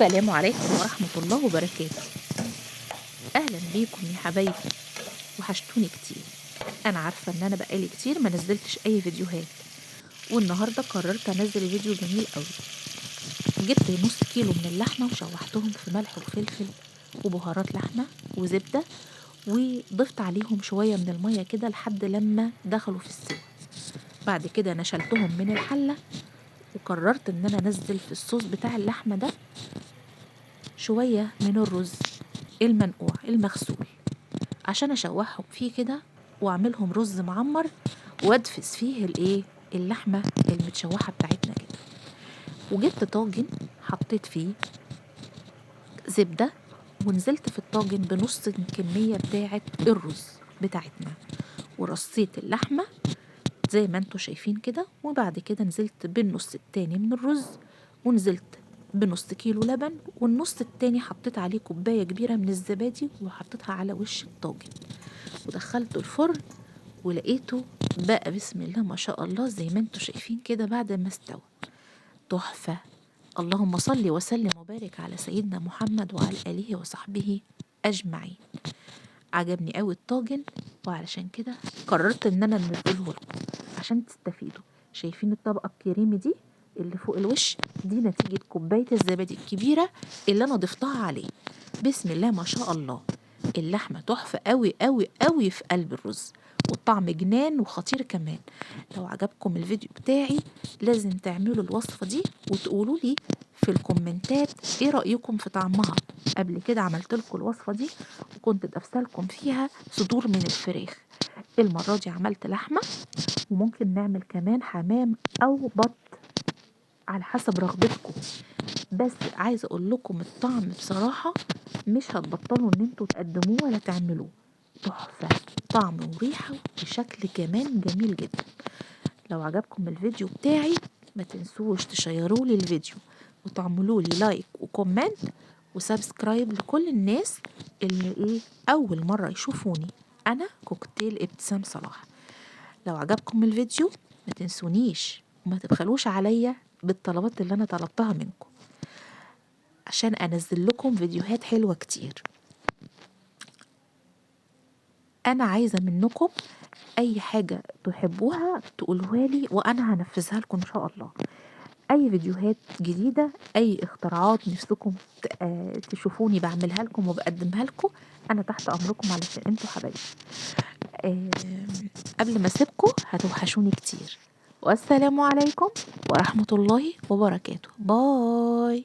السلام عليكم ورحمة الله وبركاته. أهلا بيكم يا حبايبي، وحشتوني كتير. أنا عارفة إن أنا بقالي كتير ما نزلتش أي فيديوهات، والنهاردة قررت أنزل فيديو جميل قوي. جبت نص كيلو من اللحمة وشوحتهم في ملح وفلفل وبهارات لحمة وزبدة، وضفت عليهم شوية من المية كده لحد لما دخلوا في السوا. بعد كده نشلتهم من الحلة، وقررت إن أنا أنزل في الصوص بتاع اللحمة ده شوية من الرز المنقوع المغسول، عشان اشوحهم فيه كده واعملهم رز معمر، وادفس فيه اللحمه المتشوحه بتاعتنا كده. وجبت طاجن حطيت فيه زبده، ونزلت في الطاجن بنص الكميه بتاعه الرز بتاعتنا، ورصيت اللحمه زي ما انتوا شايفين كده. وبعد كده نزلت بالنص التاني من الرز، ونزلت بنص كيلو لبن، والنص التاني حطيت عليه كوباية كبيرة من الزبادي وحطيتها على وش الطاجن، ودخلته الفرن. ولقيته بقى بسم الله ما شاء الله زي ما انتوا شايفين كده بعد ما استوى، تحفة. اللهم صل وسلم وبارك على سيدنا محمد وعلى آله وصحبه أجمعين. عجبني قوي الطاجن، وعلشان كده قررت ان انا انزله لكم عشان تستفيدوا. شايفين الطبقة الكريمي دي اللي فوق الوش؟ دي نتيجة كوباية الزبادي الكبيرة اللي انا ضفتها عليه. بسم الله ما شاء الله، اللحمة تحفة قوي قوي قوي في قلب الرز، والطعم جنان وخطير كمان. لو عجبكم الفيديو بتاعي لازم تعملوا الوصفة دي وتقولوا لي في الكومنتات ايه رأيكم في طعمها. قبل كده عملت لكم الوصفة دي وكنت دفسلكم فيها صدور من الفراخ. المرة دي عملت لحمة، وممكن نعمل كمان حمام او بط على حسب رغبتكم. بس عايزة اقول لكم الطعم بصراحة مش هتبطلوا ان انتوا تقدموه ولا تعملوه. تحفة، طعم وريحة وشكل كمان جميل جدا. لو عجبكم الفيديو بتاعي ما تنسوش تشيروا لي الفيديو، وتعملوا لي لايك وكومنت وسبسكرايب لكل الناس اللي اول مرة يشوفوني. انا كوكتيل ابتسام صلاح. لو عجبكم الفيديو ما تنسونيش وما تبخلوش عليا بالطلبات اللي انا طلبتها منكم، عشان انزل لكم فيديوهات حلوة كتير. انا عايزة منكم اي حاجة تحبوها تقولوها لي وانا هنفذها لكم ان شاء الله. اي فيديوهات جديدة، اي اختراعات نفسكم تشوفوني بعملها لكم وبقدمها لكم، انا تحت امركم علشان انتوا حبايبي. آه، قبل ما اسيبكم هتوحشوني كتير، والسلام عليكم ورحمة الله وبركاته. باي.